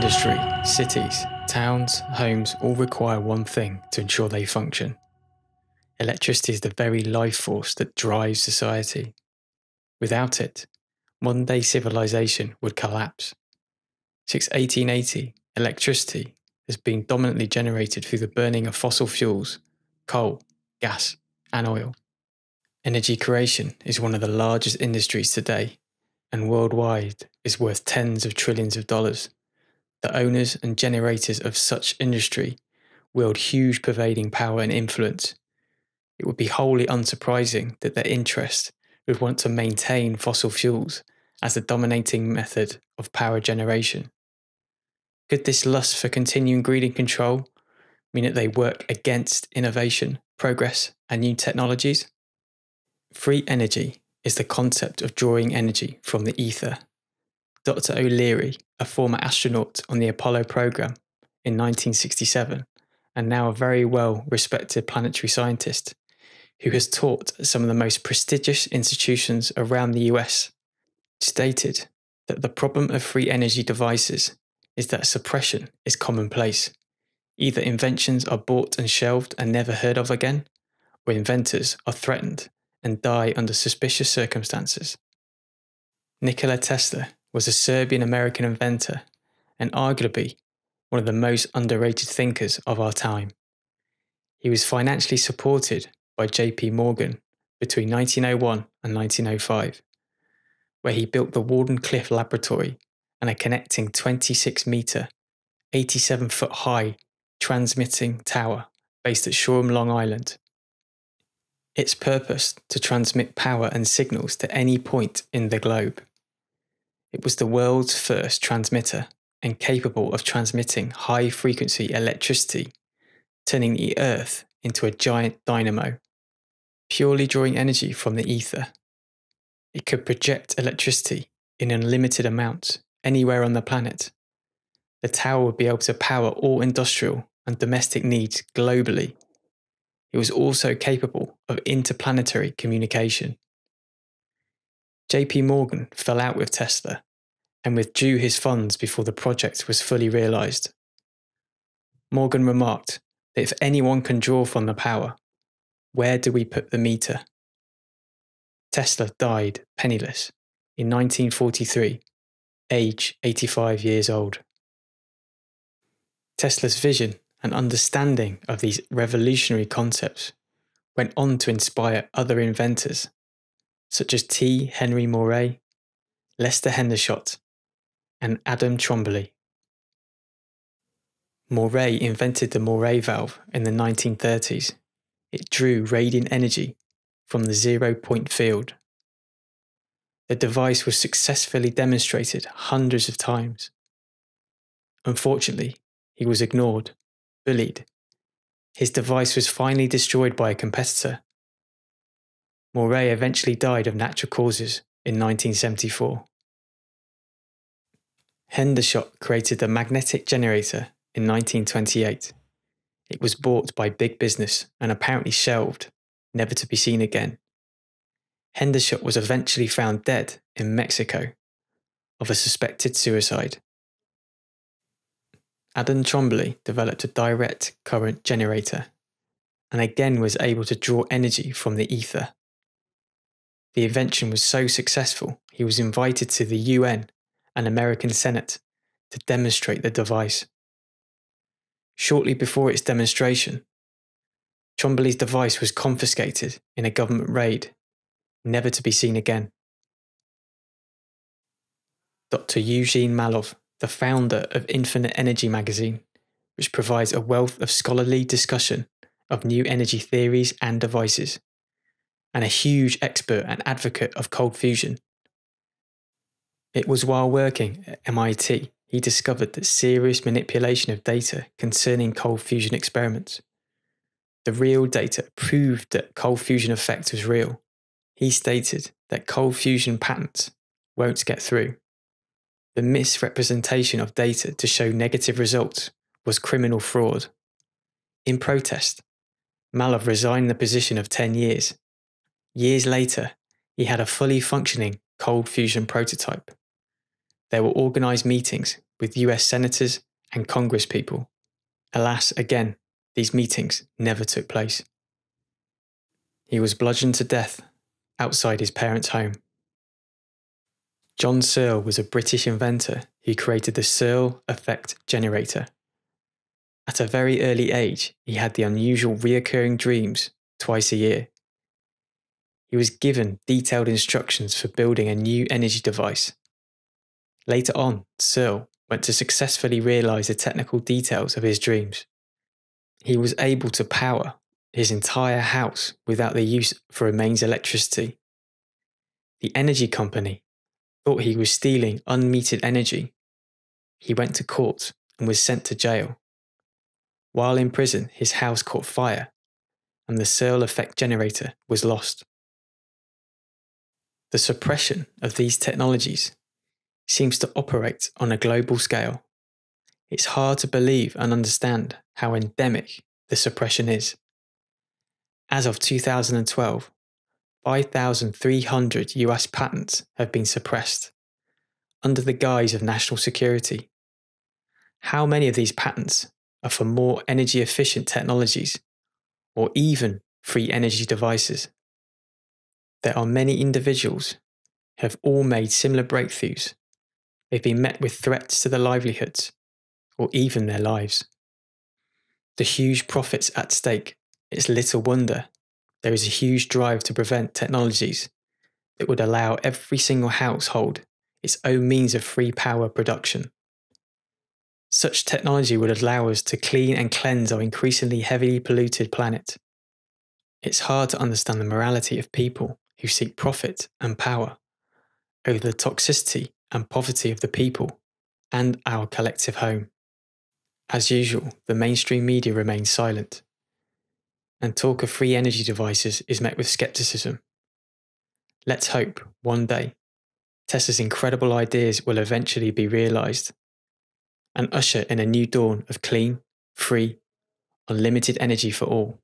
industry, cities, towns, homes all require one thing to ensure they function. Electricity is the very life force that drives society. Without it, modern-day civilization would collapse. Since 1880, electricity has been dominantly generated through the burning of fossil fuels, coal, gas, and oil. Energy creation is one of the largest industries today, and worldwide is worth tens of trillions of dollars. The owners and generators of such industry wield huge pervading power and influence. It would be wholly unsurprising that their interest would want to maintain fossil fuels as the dominating method of power generation. Could this lust for continuing greed and control mean that they work against innovation, progress, and new technologies? Free energy is the concept of drawing energy from the ether. Dr. O'Leary, a former astronaut on the Apollo program in 1967, and now a very well-respected planetary scientist, who has taught at some of the most prestigious institutions around the US, stated that the problem of free energy devices is that suppression is commonplace. Either inventions are bought and shelved and never heard of again, or inventors are threatened and die under suspicious circumstances. Nicola Tesla was a Serbian-American inventor and arguably one of the most underrated thinkers of our time. He was financially supported by J.P. Morgan between 1901 and 1905, where he built the Wardenclyffe Laboratory and a connecting 26-metre, 87-foot-high transmitting tower based at Shoreham, Long Island. Its purpose to transmit power and signals to any point in the globe. It was the world's first transmitter and capable of transmitting high-frequency electricity, turning the Earth into a giant dynamo, purely drawing energy from the ether. It could project electricity in unlimited amounts anywhere on the planet. The tower would be able to power all industrial and domestic needs globally. It was also capable of interplanetary communication. J.P. Morgan fell out with Tesla and withdrew his funds before the project was fully realised. Morgan remarked that if anyone can draw from the power, where do we put the meter? Tesla died penniless in 1943, age 85 years old. Tesla's vision and understanding of these revolutionary concepts went on to inspire other inventors, such as T. Henry Moray, Lester Hendershot, and Adam Trombley. Moray invented the Moray valve in the 1930s. It drew radiant energy from the zero-point field. The device was successfully demonstrated hundreds of times. Unfortunately, he was ignored, bullied. His device was finally destroyed by a competitor. Moray eventually died of natural causes in 1974. Hendershot created the magnetic generator in 1928. It was bought by big business and apparently shelved, never to be seen again. Hendershot was eventually found dead in Mexico of a suspected suicide. Adam Trombley developed a direct current generator and again was able to draw energy from the ether. The invention was so successful, he was invited to the UN and American Senate to demonstrate the device. Shortly before its demonstration, Trombley's device was confiscated in a government raid, never to be seen again. Dr. Eugene Malov, the founder of Infinite Energy magazine, which provides a wealth of scholarly discussion of new energy theories and devices, and a huge expert and advocate of cold fusion. It was while working at MIT he discovered that serious manipulation of data concerning cold fusion experiments. The real data proved that cold fusion effect was real. He stated that cold fusion patents won't get through. The misrepresentation of data to show negative results was criminal fraud. In protest, Malov resigned the position of 10 years. Years later, he had a fully functioning cold fusion prototype. There were organised meetings with US senators and congresspeople. Alas, again, these meetings never took place. He was bludgeoned to death outside his parents' home. John Searle was a British inventor who created the Searle effect generator. At a very early age, he had the unusual reoccurring dreams twice a year. He was given detailed instructions for building a new energy device. Later on, Searle went to successfully realize the technical details of his dreams. He was able to power his entire house without the use for a mains electricity. The energy company thought he was stealing unmetered energy. He went to court and was sent to jail. While in prison, his house caught fire and the Searle effect generator was lost. The suppression of these technologies seems to operate on a global scale. It's hard to believe and understand how endemic the suppression is. As of 2012, 5,300 US patents have been suppressed under the guise of national security. How many of these patents are for more energy efficient technologies or even free energy devices? There are many individuals who have all made similar breakthroughs. They've been met with threats to their livelihoods or even their lives. The huge profits at stake, it's little wonder there is a huge drive to prevent technologies that would allow every single household its own means of free power production. Such technology would allow us to clean and cleanse our increasingly heavily polluted planet. It's hard to understand the morality of people who seek profit and power over the toxicity and poverty of the people and our collective home. As usual, the mainstream media remains silent, and talk of free energy devices is met with skepticism. Let's hope, one day, Tesla's incredible ideas will eventually be realised and usher in a new dawn of clean, free, unlimited energy for all.